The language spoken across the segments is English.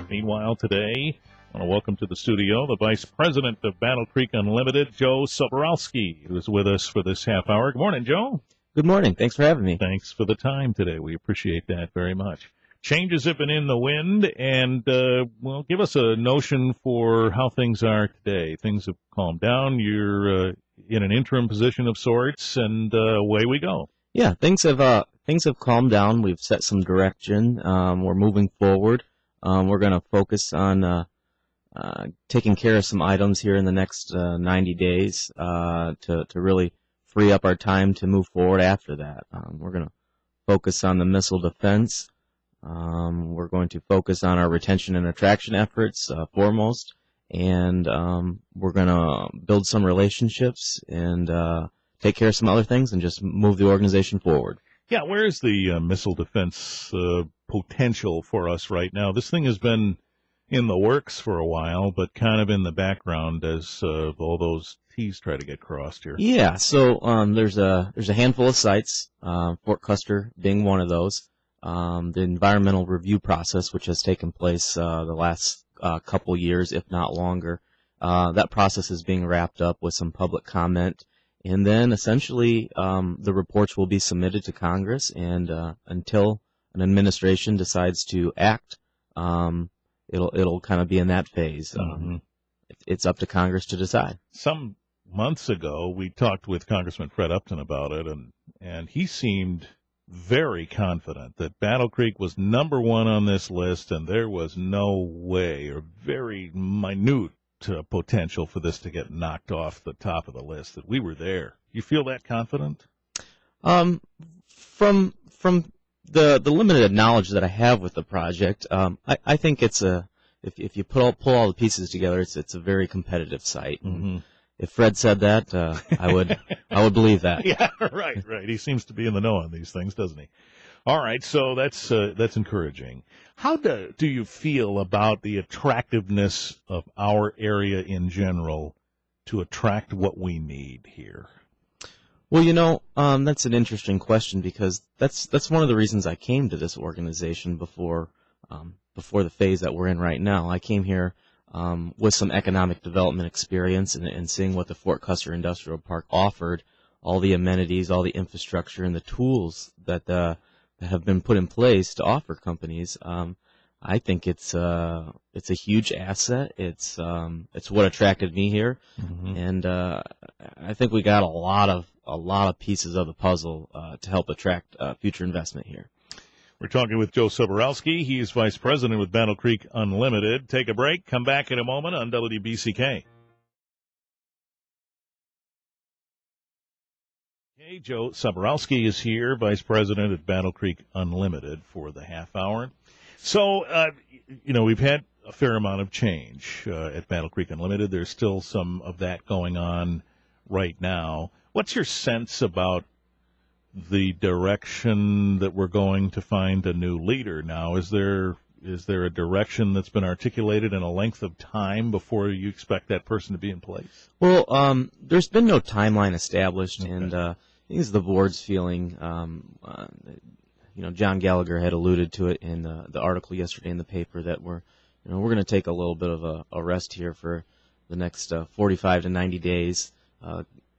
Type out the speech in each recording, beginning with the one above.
Meanwhile, today, I want to welcome to the studio the Vice President of Battle Creek Unlimited, Joe Sobieralski, who's with us for this half hour. Good morning, Joe. Good morning. Thanks for having me. Thanks for the time today. We appreciate that very much. Changes have been in the wind, and, well, give us a notion for how things are today. Things have calmed down. You're in an interim position of sorts, and away we go. Yeah, things have calmed down. We've set some direction. We're moving forward. We're going to focus on taking care of some items here in the next 90 days to really free up our time to move forward after that. We're going to focus on the missile defense. We're going to focus on our retention and attraction efforts foremost, and we're going to build some relationships and take care of some other things and just move the organization forward. Yeah, where's the missile defense potential for us right now? This thing has been in the works for a while, but kind of in the background as all those T's try to get crossed here. Yeah, so there's a handful of sites, Fort Custer being one of those. The environmental review process, which has taken place the last couple years, if not longer, that process is being wrapped up with some public comment. And then essentially the reports will be submitted to Congress, and until an administration decides to act, it'll kind of be in that phase. It's up to Congress to decide. Some months ago, we talked with Congressman Fred Upton about it, and he seemed very confident that Battle Creek was number one on this list, and there was no way, or very minute potential for this to get knocked off the top of the list, that we were there. You feel that confident? From the limited knowledge that I have with the project, I think it's if you pull all the pieces together, it's a very competitive site. Mm-hmm. If Fred said that, I would believe that. Yeah, right. He seems to be in the know on these things, doesn't he? All right, so that's encouraging. How do you feel about the attractiveness of our area in general to attract what we need here? Well, that's an interesting question, because that's one of the reasons I came to this organization before the phase that we're in right now. I came here with some economic development experience and seeing what the Fort Custer Industrial Park offered, all the amenities, all the infrastructure, and the tools that have been put in place to offer companies. I think it's a huge asset. It's what attracted me here, and I think we got a lot of pieces of the puzzle to help attract future investment here. We're talking with Joe Sobieralski. He's Vice President with Battle Creek Unlimited. Take a break. Come back in a moment on WBCK. Hey, Joe Sobieralski is here, Vice President at Battle Creek Unlimited, for the half hour. So, we've had a fair amount of change at Battle Creek Unlimited. There's still some of that going on right now. What's your sense about the direction that we're going to find a new leader now? Is there a direction that's been articulated in a length of time before you expect that person to be in place? Well, there's been no timeline established, okay. And I think it's the board's feeling. John Gallagher had alluded to it in the article yesterday in the paper that we're going to take a little bit of a rest here for the next 45 to 90 days.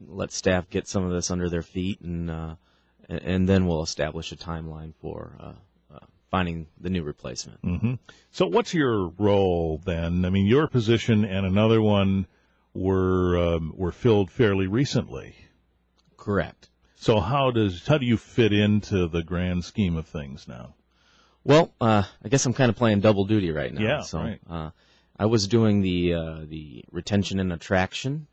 Let staff get some of this under their feet, and then we'll establish a timeline for finding the new replacement. Mm-hmm. So what's your role then? I mean, your position and another one were filled fairly recently. Correct. So how do you fit into the grand scheme of things now? Well, I guess I'm kind of playing double duty right now. Yeah, so, right. I was doing the retention and attraction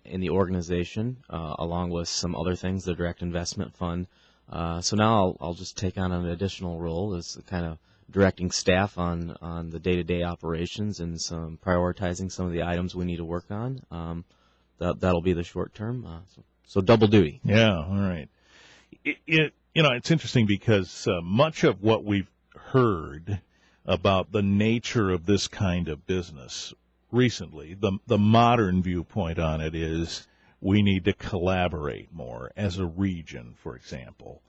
in the organization, along with some other things, the direct investment fund. So now I'll just take on an additional role as kind of directing staff on the day-to-day operations and some prioritizing some of the items we need to work on. That'll be the short term. So double duty. Yeah, all right. It's interesting because much of what we've heard about the nature of this kind of business recently, the modern viewpoint on it is we need to collaborate more as a region, for example.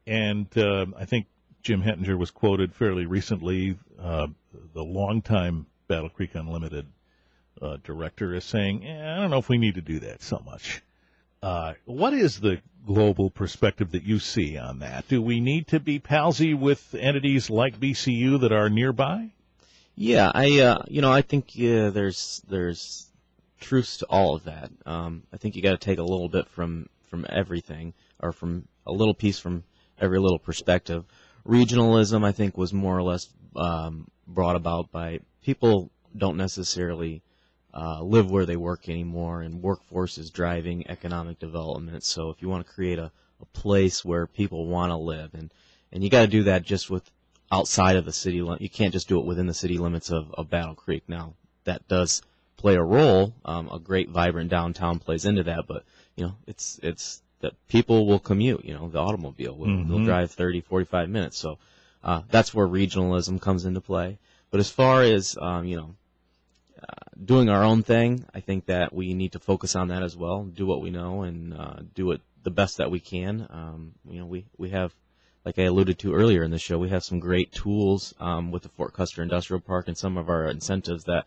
And I think Jim Hettinger was quoted fairly recently, the longtime Battle Creek Unlimited director, is saying, I don't know if we need to do that so much. What is the global perspective that you see on that? Do we need to be palsy with entities like BCU that are nearby? Yeah, I think there's truths to all of that. I think you got to take a little bit from everything, or from a little piece from every little perspective. Regionalism, I think, was more or less brought about by people don't necessarily live where they work anymore, and workforce is driving economic development. So if you want to create a place where people want to live, and you got to do that just with outside of the city. You can't just do it within the city limits of Battle Creek. Now, that does play a role. A great, vibrant downtown plays into that, but it's that people will commute. The automobile will drive 30, 45 minutes. So that's where regionalism comes into play. But as far as doing our own thing, I think that we need to focus on that as well. Do what we know and do it the best that we can. We have, like I alluded to earlier in the show, we have some great tools with the Fort Custer Industrial Park and some of our incentives that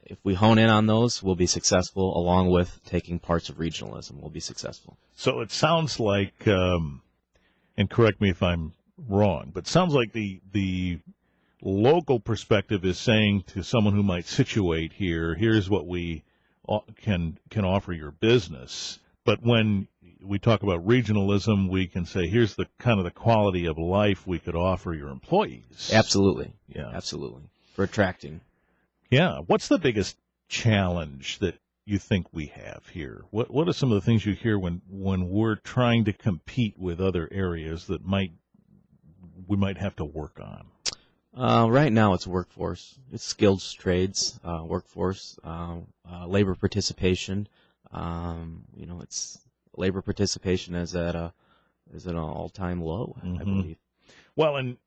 if we hone in on those, we'll be successful, along with taking parts of regionalism. We'll be successful. So it sounds like, and correct me if I'm wrong, but it sounds like the local perspective is saying to someone who might situate here, here's what we can offer your business. But when we talk about regionalism, we can say, here's the kind of the quality of life we could offer your employees. Absolutely. Yeah. Absolutely. For attracting. Yeah. What's the biggest challenge that you think we have here? What are some of the things you hear when we're trying to compete with other areas that we might have to work on? Right now it's workforce. It's skilled trades, workforce, labor participation. It's labor participation is at an all-time low, I believe. Well, and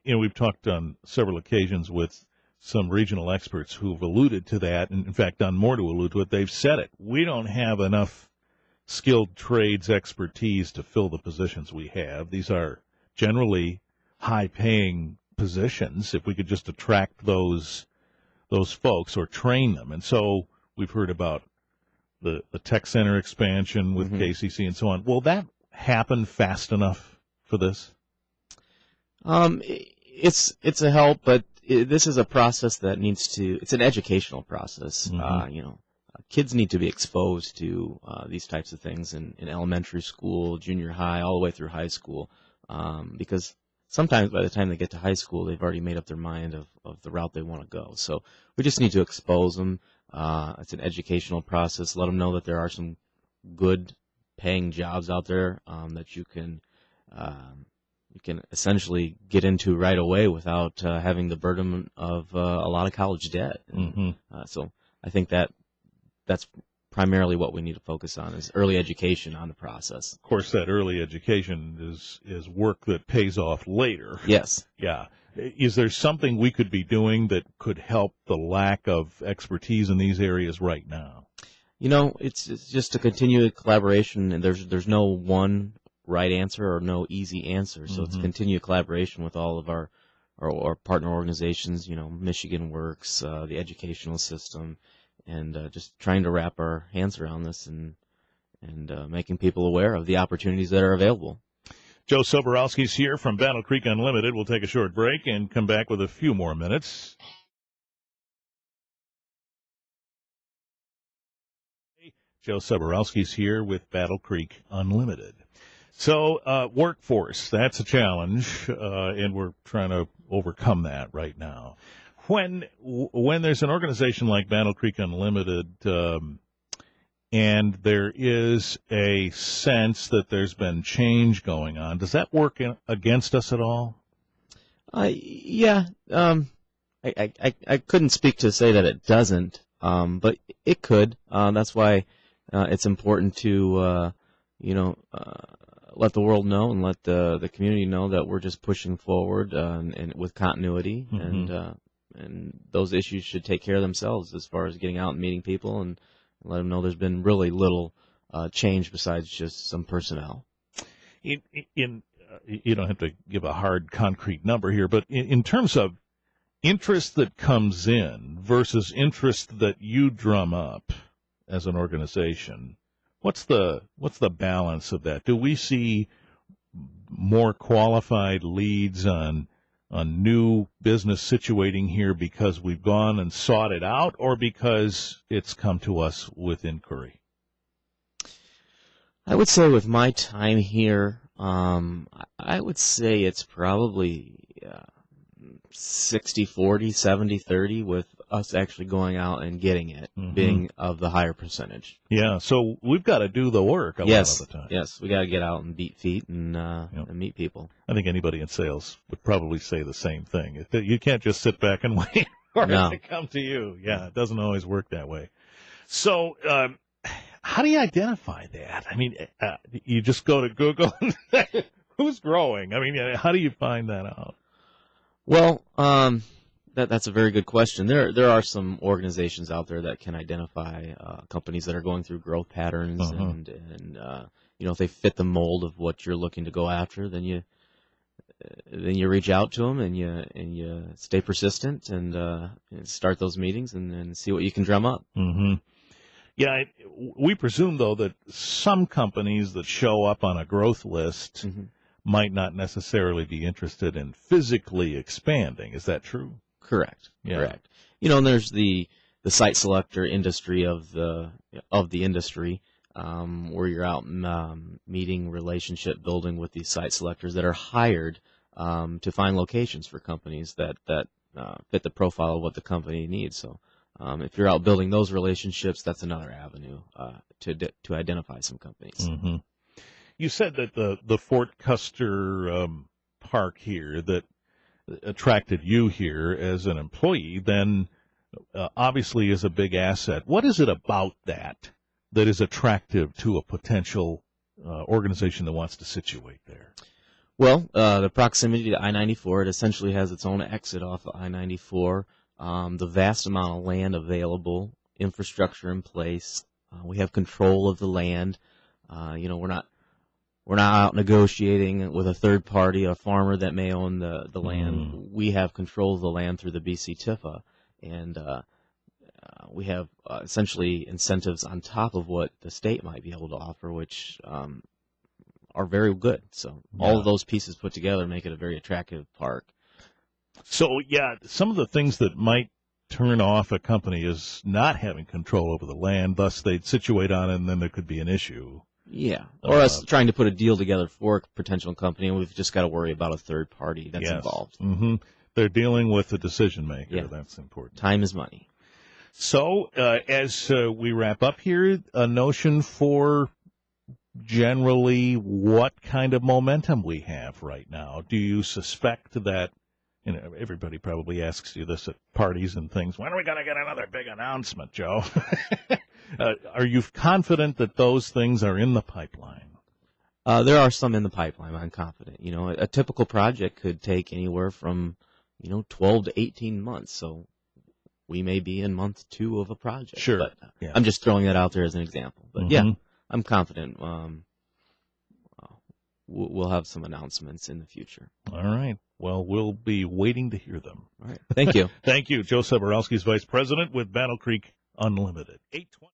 we've talked on several occasions with some regional experts who've alluded to that, and in fact done more to allude to it. They've said it. We don't have enough skilled trades expertise to fill the positions we have. These are generally high-paying positions. If we could just attract those folks or train them. And so we've heard about the tech center expansion with KCC and so on. Will that happen fast enough for this? It's a help, but this is a process that it's an educational process. Kids need to be exposed to these types of things in elementary school, junior high, all the way through high school, because sometimes by the time they get to high school, they've already made up their mind of the route they want to go. So we just need to expose them. It's an educational process. Let them know that there are some good paying jobs out there that you can essentially get into right away without having the burden of a lot of college debt. So I think that's primarily what we need to focus on is early education on the process. Of course, that early education is work that pays off later. Yes. Yeah. Is there something we could be doing that could help the lack of expertise in these areas right now? It's just a continued collaboration, and there's no one right answer or no easy answer. So it's continued collaboration with all of our partner organizations, Michigan Works, the educational system, and just trying to wrap our hands around this and making people aware of the opportunities that are available. Joe Sobieralski's here from Battle Creek Unlimited. We'll take a short break and come back with a few more minutes. Joe Sobieralski's here with Battle Creek Unlimited. So, workforce, that's a challenge, and we're trying to overcome that right now. When there's an organization like Battle Creek Unlimited, and there is a sense that there's been change going on, does that work against us at all? Yeah. I couldn't speak to say that it doesn't, but it could. That's why it's important to let the world know and let the community know that we're just pushing forward and with continuity, and those issues should take care of themselves as far as getting out and meeting people and let them know there's been really little change besides just some personnel. In you don't have to give a hard, concrete number here, but in terms of interest that comes in versus interest that you drum up as an organization, what's the balance of that? Do we see more qualified leads on new business situating here because we've gone and sought it out, or because it's come to us with inquiry? I would say with my time here, I would say it's probably 60-40, 70-30, with us actually going out and getting it, being of the higher percentage. Yeah, so we've got to do the work a lot of the time. Yes, we got to get out and beat feet and meet people. I think anybody in sales would probably say the same thing. You can't just sit back and wait for it to come to you. Yeah, it doesn't always work that way. So, how do you identify that? I mean, you just go to Google. Who's growing? I mean, how do you find that out? Well, that's a very good question. There are some organizations out there that can identify companies that are going through growth patterns, and if they fit the mold of what you're looking to go after, then you reach out to them and you stay persistent and start those meetings and see what you can drum up. Yeah, we presume though that some companies that show up on a growth list might not necessarily be interested in physically expanding. Is that true? Correct. Yeah. Correct. And there's the site selector industry of the industry, where you're out meeting, relationship building with these site selectors that are hired to find locations for companies that fit the profile of what the company needs. So if you're out building those relationships, that's another avenue to identify some companies. You said that the Fort Custer park here that attracted you here as an employee then obviously is a big asset. What is it about that is attractive to a potential organization that wants to situate there? Well, the proximity to I-94, it essentially has its own exit off of I-94, the vast amount of land available, infrastructure in place. We have control of the land. We're not out negotiating with a third party, a farmer that may own the land. We have control of the land through the BC TIFA, and we have essentially incentives on top of what the state might be able to offer, which are very good. So all of those pieces put together make it a very attractive park. So, some of the things that might turn off a company is not having control over the land, thus they'd situate on it, and then there could be an issue. Yeah, or us trying to put a deal together for a potential company, and we've just got to worry about a third party that's involved. They're dealing with the decision maker. Yeah. That's important. Time is money. So, as we wrap up here, a notion for generally what kind of momentum we have right now. Do you suspect that, everybody probably asks you this at parties and things, when are we going to get another big announcement, Joe? Are you confident that those things are in the pipeline? There are some in the pipeline, I'm confident. A typical project could take anywhere from, 12 to 18 months. So we may be in month 2 of a project. Sure. But I'm just throwing that out there as an example. But I'm confident we'll have some announcements in the future. All right. Well, we'll be waiting to hear them. All right. Thank you. Thank you. Joe Sobieralski is Vice President with Battle Creek Unlimited. 820.